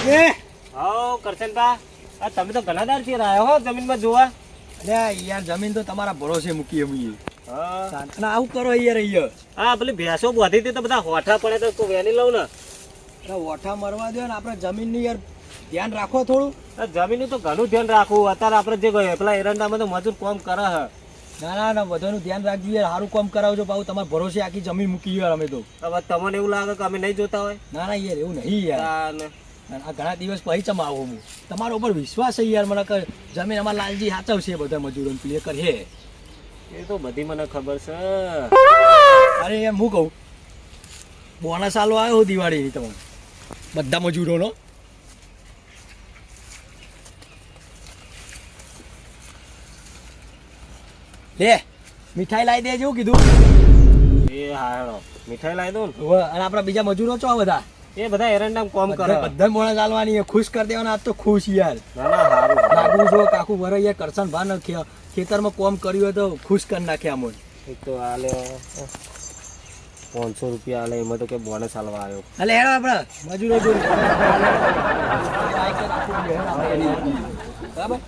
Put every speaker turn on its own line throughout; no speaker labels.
એ
how Karshanbha, આ તમે તો ઘણા દાર થી આવ્યા હો જમીનમાં જોવા.
અરે યાર જમીન તો તમારા ભરોસે મૂકી અમે.
હા
સાંતના આવું કરો યાર અહીંયા.
હા પેલી ભેંસો બોધી હતી તો બધા હોઠા પડે તો કોઈ વેની લઉં ને.
અરે ઓઠા મરવા દો ને, આપણે જમીનની યાર ધ્યાન રાખો થોડું.
જમીનનું તો ઘણું ધ્યાન રાખવું. અત્યારે આપણે જે પેલા એરંડામાં તો મજૂર કામ કરે હે.
ના ના બધાનું ધ્યાન રાખજો યાર, સારું કામ કરાવજો. પાછું તમારા ભરોસે આખી જમીન મૂકી યાર અમે તો.
હવે તમને એવું લાગે કે અમે નહીં જોતા હોય?
ના ના યાર એવું નહીં યાર. આ ઘણા દિવસ પછી ચમ આવો હું, તમારા ઉપર વિશ્વાસ છે યાર મને કે જમીન અમારા લાલજી સાચવશે બધા મજૂરો પ્લે કરે.
એ તો બધી મને ખબર છે.
અરે યાર હું કહું, બોનસ આલો આવ્યો દિવાળીની તમારે બધા મજૂરોનો. લે મીઠાઈ લાવી દેજો કીધું.
એ હારો મીઠાઈ લાવી દઉં ને.
અને આપણા બીજા મજૂરો છો બધા,
એ બધા એરંડામાં કામ કરે.
બધા બોનસ આલવાની, ખુશ કરી દેવાના. આજ તો ખુશ યાર.
ના ના હારું
લાગુ છો કાકુ વરે યાર. કરશન ભાન ખેતરમાં કામ કર્યું હોય તો ખુશ કરી નાખ્યા અમને.
એક તો આલે 500 રૂપિયા આલે, એમાં તો કે બોનસ આલવા આવ્યો.
એટલે હેડો આપણે મજૂરો જોડે બરાબર.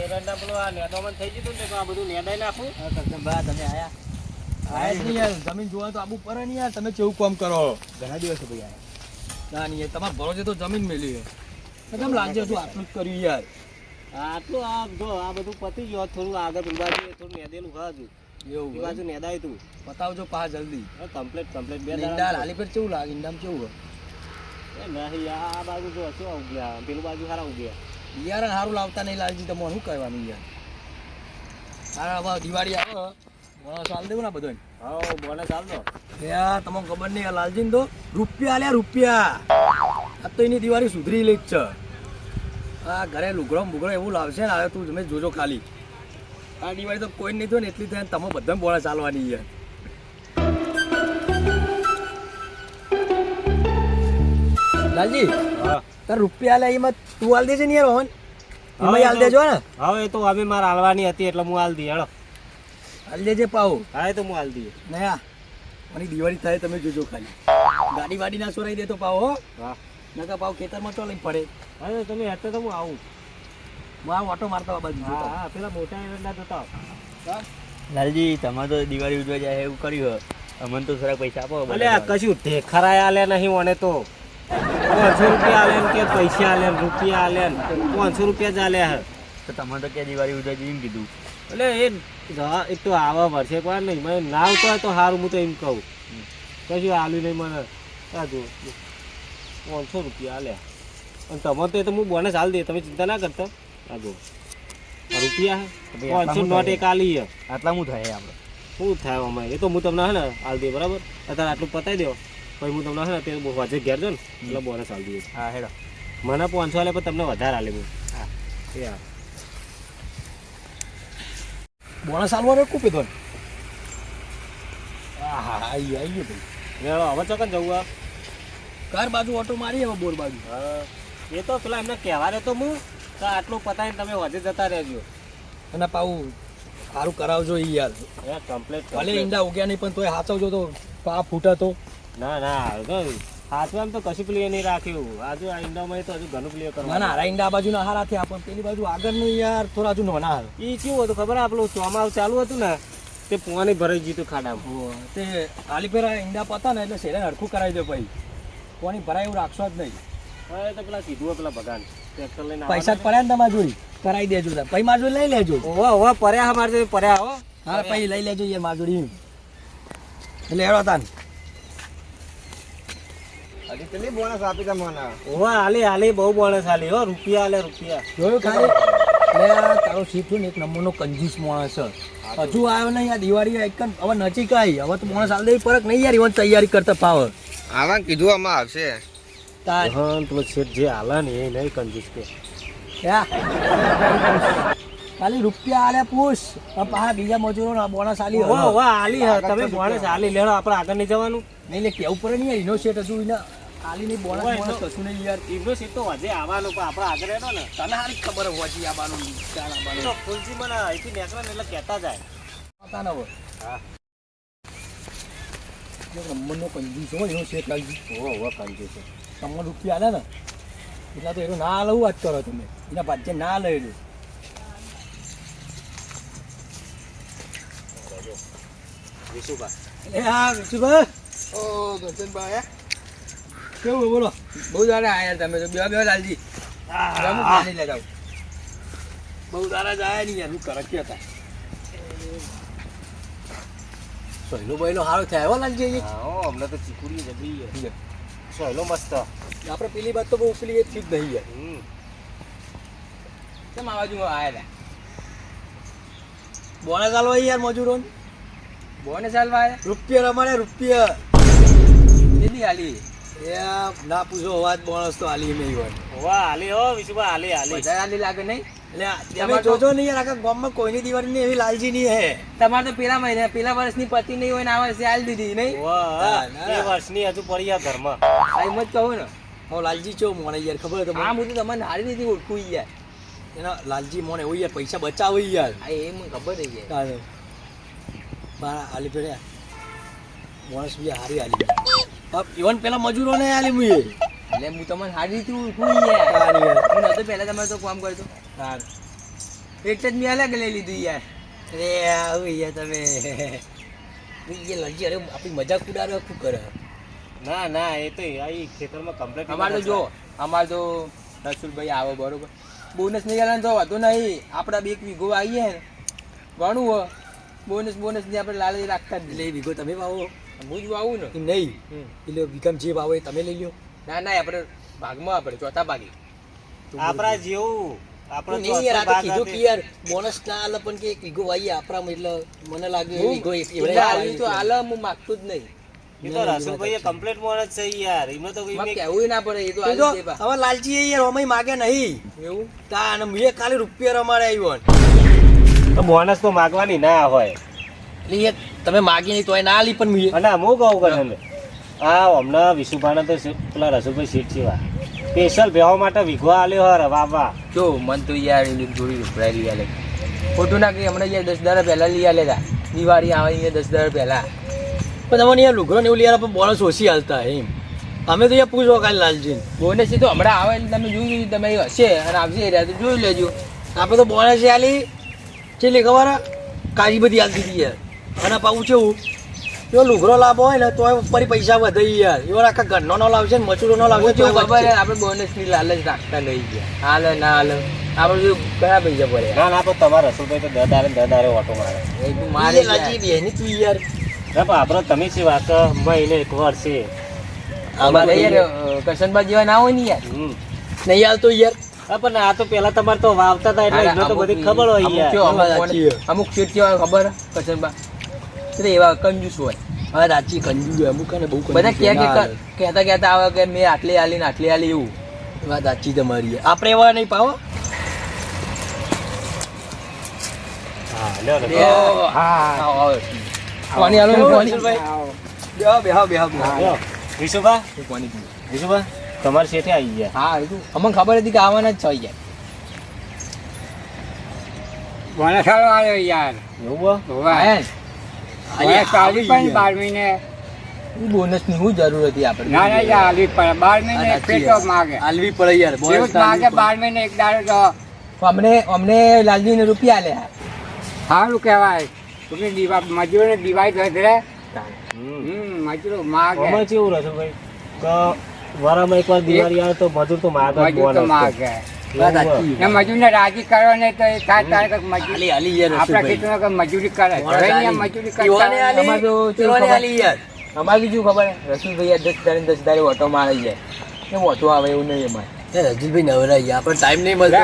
એરંડા પેલો આ નેદામણ થઈ ગયું ને તો આ બધું નેદાઈ નાખું.
બા તમે આયા આયા જ નહીં યાર. જમીન જોવા તો આબુ પડે નહીં યાર. તમે કેવું કામ કરો ઘણા દિવસો ભાઈ આયા. ના નહીં તમારા ભરોસે તો જમીન મેલી કેમ લાગશે તું આટલું જ કર્યું યાર.
આટલું આ જો આ બધું પતી ગયું. થોડું આગળ પેલી બાજુ થોડું નેદેલું ખાજુ. એવું એ બાજુ નેદાય તું
બતાવજો પા જલ્દી.
કમ્પ્લીટ બે
ઈંડા હાલી પર કેવું લાગે? ઈંડામાં કેવું
એ નહીં આ બાજુ જો શું ઉગ્યા, પેલું બાજુ સારા ઉગ્યા.
યાર સારું લાવતા નહીં લાલજી. તમારે શું કરવાનું યાર? સારા હવે દિવાળી આવે બોનસ આલ દેવું ને બધું.
હા બોનસ આલ દો
યાર. તમને ખબર નહીં લાલજી તો રૂપિયા લ્યા રૂપિયા. આ તો એની દિવાળી સુધરી લે જ છે. આ ઘરે લુગડો બુગડો એવું લાવશે ને. હવે તું તમે જોજો ખાલી. આ દિવાળી તો કોઈ નહીં થયો ને એટલી થાય તમે બધા બોનસ ચાલવાની યાર. લાલજી
હા
તાર રૂપિયા લે એમાં તું હાલ દેજે ને યાર. હોન એમાં હાલ દેજો ને.
હવે એ તો અમે મારે હાલવાની હતી એટલે હું હાલ દી. હેડો
હાલ દેજે પાઉ.
હા એ તો હું હાલ દઈએ.
નયા મને દિવાળી થાય તમે જોજો ખાલી. ગાડી વાડી ના સોરાઈ દે તો પાવ હો.
હા
નકા પાવ ખેતરમાં તો લઈને પડે.
હા તમે હેઠે તો હું આવું.
હું આ ઓટો મારતો આ બાજુ.
હા હા પેલા મોટા એરંડા જોતા
લાલજી તમારે તો દિવાળી ઉજવા જાય એવું કર્યું. અમને તો થોડા પૈસા આપો.
અલે આ કશું ઢેખરાય આલે નહીં મને તો. 500 રૂપિયા આલે ને કે પૈસા આલે ને રૂપિયા આલે ને 500 રૂપિયા જ આલે હે.
તો તમે તો ક્યાં દિવાળી ઉજવા જઈને કીધું.
એટલે એ તો આવા વર્ષે કોઈ નહીં મને ના આવતો હોય તો સારું. હું તો એમ કહું કશું આલું નહીં મને. આ જો 500 રૂપિયા આલે અને તમે તો એ તો હું બોનસ હાલ દે. તમે ચિંતા ના કરતા. આ જો રૂપિયા હે 500 નોટ એક આલી હે.
આટલા શું થાય આપણે?
શું થાય અમારે? એ તો હું તમને હે ને હાલ દે બરાબર. અત્યારે આટલું પતાવી દો પછી હું તમને હે ને તે વાજે ઘેર જો ને એટલે બોનસ હાલ દઈએ.
હા હેડો.
મને 500 આલે પણ તમને વધારે આલે હું. હા એ હા
બોનસ આલવાનો કુપી દો. હા હા આવી આવી ગયો ભાઈ.
રેડો હવે ચોકન જવું આ
ઘર બાજુ ઓટો મારી હવે બોર બાજુ.
હા એ તો પેલા એમને કહેવા રહેતો હું તો આટલું પતાવીને તમે વાજે જતા રહેજો.
અને પાઉ સારું કરાવજો ઈ યાર.
એ કમ્પ્લીટ
ભલે ઈંડા ઉગ્યા નહીં પણ તોય હાચવજો તો પા ફૂટા તો.
ના ના હાથમાં તો કશું પ્લે નહીં રાખ્યું. આજુ આ ઈંડામાં તો હજુ ઘણું પ્લે
ના
કરવાનું.
ના હારા ઈંડા બાજુ ના હારા થયા પણ પેલી બાજુ આગળનું યાર થોડા હજુ નાના હાર.
એ કેવું હતું ખબર? આપણું ચોમાસું ચાલુ હતું ને તે પાણી ભરાઈ ગયું હતું ખાડામાં.
તે હાલી પેલા ઈંડા પતા ને એટલે શેરે હરખું કરાવી દે ભાઈ. કોની ભરાય એવું રાખશો જ નહીં.
હવે તો પેલા કીધું પેલા ભગાન ટ્રેક્ટર લઈને
પૈસા જ પડ્યા ને તમારા જોડી કરાવી દેજો. પછી માર જોડી લઈ લેજો.
ઓવા ઓવા પર્યા મારે પર્યા હો.
હા પછી લઈ લેજો યાર માર જોડી. એટલે હેડો તાન.
હજી કેટલી બોનસ આપી તમને?
ઓવા હાલી હાલી બહુ બોનસ હાલી હો. રૂપિયા હાલે રૂપિયા.
જોયું ખાલી એટલે તારો સીધું ને એક નંબરનો કંજૂસ માણસ છે. હજુ આવ્યો નહીં આ દિવાળી એક હવે નજીક આવી. હવે તો માણસ હાલ દેવી પરક નહીં યાર. ઇવન તૈયારી કરતા પાવર
આવા કીધું આમાં આવશે.
તાર
હા પેલો શેઠ જે હાલે ને એ નહીં કંજૂસ કે.
ખાલી રૂપિયા આલે પૂછ. પાછા બીજા મજૂરો બોનસ આલી.
ઓવા હાલી તમે બોનસ હાલી લેડો. આપણે આગળ નહીં જવાનું.
નહીં લે કેવું પડે નહીં યાર. એનો શેઠ હજુ એને ખાલી નહીં બોનસ
હોય
બોનસ
તો-
કશું નહીં યાર.
એમનો સીટ તો વધે આવવાનો પણ આપણે આગળ રહેતો ને
તને હારી ખબર હોવાથી આ બાનું ચાલ આ બાનું
તો ફૂલજી મને અહીંથી નીકળે ને એટલે કહેતા જાય
પતા ન હોય.
હા
જો નંબરનો કંજૂસ હોય એનો શેઠ લાલજી
ઓ કંજુ છે
તમને રૂપિયા આલે ને એટલા તો એનો ના લઉં વાત કરો તમે એના ભાજ્ય ના લઈ લો.
વિશુભાઈ
એ હા વિશુભાઈ. ઓ દર્શનભાઈ કેવું બોલો? બહુ સારા આયા તમે તો બે લાલજી. પાણી લઈ જાઓ. બહુ સારા જ આયા નહીં યાર હું કરકી હતા. સહેલો બહેલો સારો થયા હો લાલજી.
હા હો અમને તો ચીકુડી જબરી છે સહેલો મસ્ત
આપણે પેલી વાત તો બહુ પેલી એ જ નહીં યાર.
હમ
કેમ આ બાજુમાં આયા હતા? બોનસ આલવા યાર મજૂરો બોનસ આલવા આયા રૂપિયા રમાડે રૂપિયા કેટલી આલી એ ના પૂછો વાત બોનસ તો આલી નહીં હોય
વાહ હાલી હો વિશુભાઈ હાલી હાલી
બધા આલી લાગે નહીં એટલે તમે જોજો નહીં યાર આખા ગામમાં કોઈની દિવાળી નહીં એવી લાલજી નહીં હે તમારે તો પેલા મહિને પેલા વર્ષની પતિ નહીં હોય ને આ વર્ષે આલી દીધી નહીં
વાહ એ વર્ષની હજુ પડી આ ઘરમાં
આ એમ જ કહું ને હું લાલજી ચો મોને યાર ખબર તો આ બધું તમને હારી રીતે ઓળખું યાર એના લાલજી મોને એવું યાર પૈસા બચાવો યાર આ એમ ખબર છે યાર મારા આલી પેડ્યા બોનસ બી હારી આલી ઇવન પેલા મજૂરો ને આલી મુએ એટલે હું તમને હારી રીતે ઓળખું યાર હું નતો પહેલા તમારે તો કામ કરતો હા એટલે જ મેં અલગ લઈ લીધું યાર અરે આવું યાર તમે એ લાલજી અરે આપણી મજાક ઉડાડે શું કરે
ના ના એ તો આ ખેતરમાં કમ્પ્લીટ
અમારે તો જો અમારે તો રસુલભાઈ આવે બરોબર બોનસ નહીં આલે તો વાંધો નહીં આપણા બે એક વીઘો આવીએ ને ઘણું હો બોનસ ની આપણે લાલચ રાખતા જ એટલે વીઘો તમે વાવો હું જ વાવું ને એમ નહીં એટલે વીઘામાં જે વાવો એ તમે લઈ લો ના ના આપણે ભાગમાં આપણે ચોથા ભાગે
આપણા જેવું આપણે
નહીં યાર આ તો કીધું કે યાર બોનસ ના આલે પણ કે એક વીઘો વાઈએ આપણામાં એટલે મને લાગે વીઘો એક તો આલે હું માગતું જ નહીં
એ તો રસુલભાઈ કમ્પ્લીટ મોણ જ છે યાર એમને તો
કેવું ના પડે એ તો હવે લાલજી યાર ઓમય માગે નહીં એવું તા અને મેં ખાલી રૂપિયા રમાડે આવ્યો
બોનસ તો માગવાની ના હોય
એટલે તમે માગી નહીં તોય ના આલી પણ મેં
અને હું કહું કે હા હમણાં વિશુભાઈ તો પેલા રસુલભાઈ સીટ છે સ્પેશિયલ બેહવા માટે વીઘો આલ્યો હર વાહ
જો મન તો યાર જોડી રૂપિયા લઈ આલે ખોટું ના કે હમણાં યાર 10 દાડા પહેલા લઈ આલે તા દિવાળી આવે અહીંયા 10 દાડા પહેલા પણ તમને યાર લુગરો ને એવું લઈ પણ બોનસ ઓછી હાલતા એમ અમે તો યાર પૂછો કાલે લાલજી બોનસ તો હમણાં આવે એટલે તમે જોઈ તમે હશે અને આવશે રહ્યા તો જોઈ લેજો આપણે તો બોનસ આલી ચેલી ખબર કાજી બધી હાલતી હતી યાર અને પાછું કેવું જો લુગરો લાભ હોય ને તો ફરી પૈસા વધે યાર એવા આખા ઘરનો નો લાવશે ને મચૂરો નો લાવશે તો ખબર આપણે બોનસ ની લાલચ રાખતા નહીં ગયા હાલે ના હાલે આપણે જો ઘણા પૈસા પડે
ના ના પણ તમારા રસુલભાઈ તો દદારે ઓટો મારે
મારે લાજી બેની તું યાર
ના પણ આપણે તમે છે વાત મહિને એક વાર છે
અમારે યાર કરશનબા જેવા ના હોય ને યાર નહીં હાલતો યાર
હા પણ આ તો પેલા તમારે તો વાવતા હતા એટલે એમને તો બધી ખબર હોય યાર
અમુક શેઠ કેવા ખબર કરશનબા એટલે એવા કંજૂસ હોય હા સાચી કંજૂસ હોય અમુક ને બહુ બધા કહેતા આવે કે મેં આટલી આલી ને આટલી આલી એવું વાત સાચી તમારી આપણે એવા નહીં પાવો
હા લ્યો
હા પાણી આલો પાણી બેહો
વિશુભા
પાણી
વિશુભા તમારે શેઠે આવી ગયા
હા એ તો અમને ખબર હતી કે આવવાના જ છે યાર
મને સારો આવ્યો યાર
એવું
બોનસ ની શું જરૂર હતી આપણે
ના ના યાર આલવી પડે 12 મહિને પેટો માગે
આલવી પડે યાર
જેવું માગે 12 મહિને એક દાડો તો
અમને લાલજી ને રૂપિયા આલ્યા
સારું કહેવાય તમે મજૂરોને દિવાળી વધરે મજૂરો માગે
અમે કેવું રસુલભાઈ કે વારામાં એકવાર દિવાળી આવે તો મજૂર તો માગે જ
મજૂર તો
બોનસ
માગે
વાત સાચી.
ને મજૂરને રાજી કરો ને તો એ થાય તારે કંઈક મજૂરી
આલી આલી યાર
આપણા
રસુલભાઈ.
ખેતરમાં કંઈક મજૂરી કરે
બોનસ
હવે
આલી.
અહીંયા મજૂરી
ઈવોને
કરતા
આલી,
હોય.
અમારે તો પેલોને આલી યાર. અમારે બીજું ખબર રસુલભાઈ યાર 10 દાડે ઓટો મારી જાય કેમ ઓટો આવે એવું નહીં અમારે રજુલભાઈ નવરાઈ ગયા આપણે ટાઈમ નહીં મળતો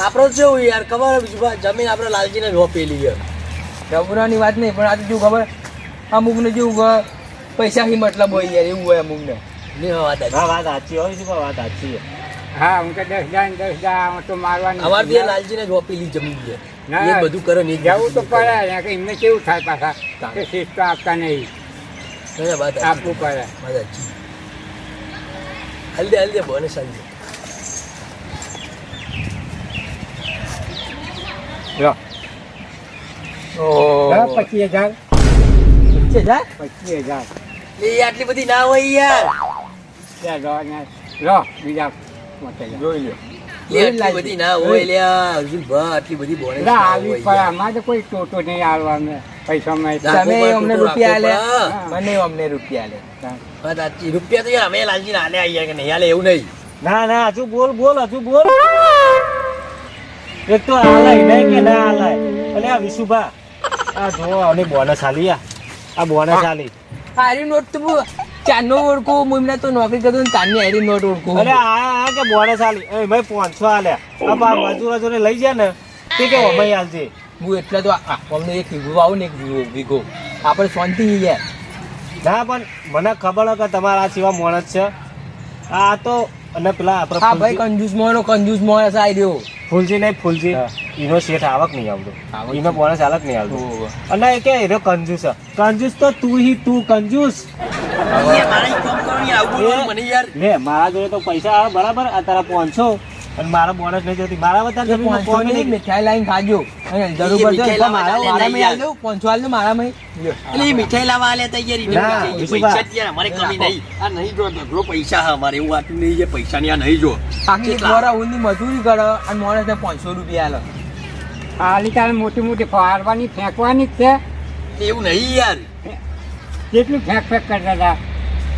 આપણો કેવું યાર ખબર બીજું જમીન આપણે લાલજીને રોપેલી યાર રબુરાની વાત નહીં પણ આ તો શું ખબર અમુકને જેવું પૈસાથી મતલબ હોય યાર એવું હોય અમુકને
વાત સાચી હોય છે પણ વાત સાચી છે
હા હું કે 10 દાડા તો મારવાની
અમારે બી લાલજીને રોપેલી જમીન છે
ના,
એ બધું કરે ને
જવું તો પડે ને કે એમને કેવું થાય પાછા કે શિસ્ત તો આપતા નહીં આપવું પડે
હાલ દે બોને સાંજે
લો
ઓહો
25,000
છે જા
25,000
એ આટલી બધી ના હોય યાર
ત્યાં લો ને લો બીજા મોટે
જોઈ લે આટલી બધી ના હોય લ્યા અર્જુનભા આટલી બધી બોને
ના આવી પણ આમાં તો કોઈ ટોટો નહીં આવવાનો પૈસા માં
તમે અમને રૂપિયા આલે
મને
અમને રૂપિયા આલે રૂપિયા તો યાર અમે લાલજી ના આલે યાર કે નહીં આલે એવું નહીં
ના હજુ બોલ હજુ બોલ એક તો આલાય નહીં કે ના આલાય અને આ વિશુભા આ જો આની બોનસ આલી આ બોનસ આલી
હારી નોટ તો ચારનો ઓળખો મુમને તો નોકરી કરતો ને ચારની હારી નોટ ઓળખો
અરે આ કે બોનસ આલી એ મેં 500 આલ્યા આ મજૂર લઈ જાય ને તે કે અમે આલજે
હું એટલે તો અમને એક વીઘો આવું ને એક વીઘો આપણે શાંતિ યાર
ના પણ મને ખબર હોય કે તમારા આ સિવા માણસ છે આ તો અને પેલા
હા ભાઈ કંજૂસ માણસ આવી રહ્યો
ફૂલજી નહીં ફૂલજી એનો શેઠ આવક નહીં આવતો એનો બોનસ આવક નહીં આવતો અને એ કે એનો કંજૂસ છે કંજૂસ તો તું કંજૂસ લે મારા જોડે તો પૈસા આવે બરાબર આ તારા 500 અને મારા બોનસ નહીં જોતી મારા વધારે
મીઠાઈ લાઈન ખાજો જરૂર પડશે મારામાં મીઠાઈ લાવવા આલે તૈયારી અમારે કમી નહીં આ નહીં જો ઢગલો પૈસા હા અમારે એવું આટલું નહીં છે પૈસા ની આ નહીં જો આખી દ્વારા ઊંધી મજૂરી કરે અને માણસ 500 રૂપિયા આલે
આલી તારે મોટી ફાડવાની ફેંકવાની જ છે
એવું નહીં યાર
કેટલું ફેંક કરતા હતા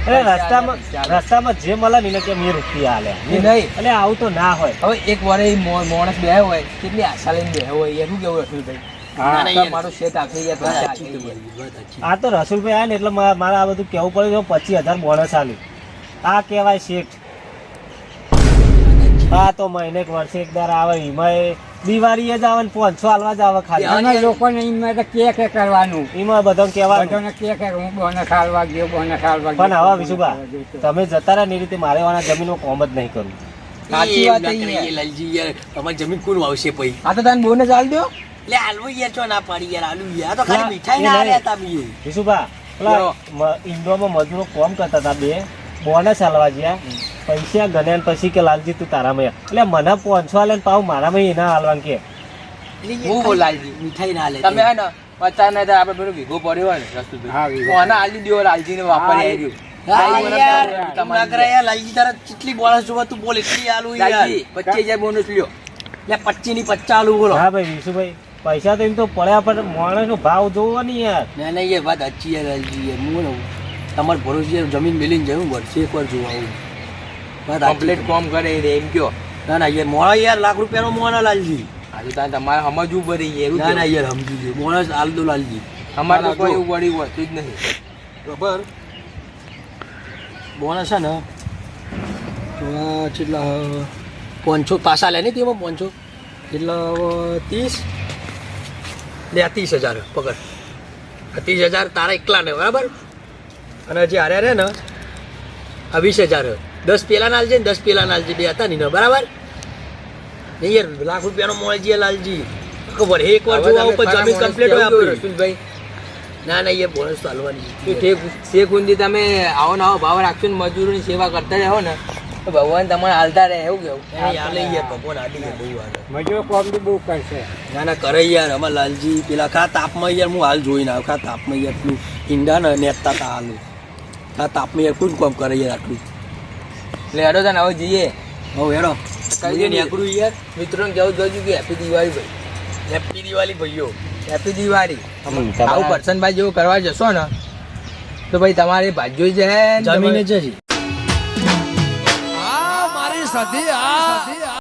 રસ્તામાં જે મળે ને કે મેં રૂપિયા આલ્યા
નહીં
એટલે આવું તો ના હોય
હવે એક વાર માણસ બે હોય કેટલી આશા લઈને બે હોય એનું કેવું રસુલભાઈ મારો શેઠ આખી
આ તો રસુલભાઈ આવ્યા ને એટલે મારે આ બધું કેવું પડ્યું 25,000 બોનસ આલી આ કહેવાય શેઠ આ તો મહિને એક વર્ષે એક દર આવે એમાં દિવાળી જ આવે ને 500 આલવા જ આવે ખાલી
અને લોકોને એમાં તો કે કરવાનું
એમાં બધાને કહેવાનું
બધાને કે હું બોનસ હાલવા ગયો
પણ હવે વિશુભા તમે જતા રહ્યા ને એ રીતે મારે વાળા જમીનો કોમ જ નહીં કરવું
સાચી વાત લાલજી યાર તમારી જમીન કોણ વાવશે પછી આ તો તને બોનસ આલ દો એટલે આલવો યાર ચો ના પાડી યાર આલુ યાર તો ખાલી મીઠાઈ ના આલ્યા તા બી
વિશુભા પેલા ઇન્ડોમાં મજૂરો કોમ કરતા હતા બે બોનસ આલવા ગયા પૈસા ગણ્યા પછી કે લાલજી તું તારામાં એટલે મને 500 આલે ને પાવ મારામાં એના હાલવાનું કે
હું લાલજી મીઠાઈ ના આલે તમે હે ને 50 ના આપણે પેલો વીઘો પડ્યો હોય ને રસ્તો આના આલી દો લાલજી ને વાપરી આવ્યું
હા ભાઈ વિશુભાઈ પૈસા તો એમ તો પડ્યા પણ માણસ નો ભાવ જોવો ને યાર
ના ના યાર વાત સાચી યાર લાલજી યાર હું તમારે ભરોસે જમીન મેલીને જવું વર્ષે એક વાર જોવા આવું કમ્પ્લીટ કોમ કરે એમ કયો ના ના યાર મોણા યાર લાખ રૂપિયાનો મોણા લાલજી આજે તારે તમારે સમજવું પડે યાર ના ના યાર સમજી ગયો મોણા હાલ દો લાલજી અમારે તો કોઈ એવું વળી હોતું જ નહીં બરાબર બોનસ છે ને તો કેટલા 500 પાસા લે ને તેમાં 500 એટલે 30 લે 30,000 પકડ 30,000 તારા એકલાને બરાબર અને જે હાર્યા રહે ને આ 20,000 10 પેલા નાલજી ને 10 પેલા નાલજી બે હતા ને બરાબર નહીં યાર લાખ રૂપિયાનો મોળજી લાલજી ખબર એક વાર જોવા ઉપર જમીન કમ્પ્લીટ હોય આપણે રસુલભાઈ ના ના યાર બોનસ તો હાલવાની શેખ ઊંધી તમે આવો ને આવો ભાવ રાખશો ને મજૂરોની સેવા કરતા રહો ને તો ભગવાન તમારે હાલતા રહે એવું કેવું હાલે યાર ભગવાન હાલી ગયા બહુ હાલે
મજૂરો કોમ બી બહુ કરશે
ના ના કરે યાર અમારે લાલજી પેલા ખા તાપમાં યાર હું હાલ જોઈને આવ્યો ખા તાપમાં યાર પેલું ઈંડા ને નેતા તા હાલું ખા તાપમાં યાર કોઈ કામ કરે યાર આટલું એટલે હેડો તને હવે જઈએ હવે હેડો કઈ નીકળું યાર મિત્રોને કેવું જોયું કે હેપી દિવાળી ભાઈ હેપી દિવાળી ભાઈઓ હેપી દિવાળી આવું કરશનભાઈ જેવું કરવા જશો ને તો ભાઈ તમારે ભાગ્યો છે જમીને જશે
મારી સધી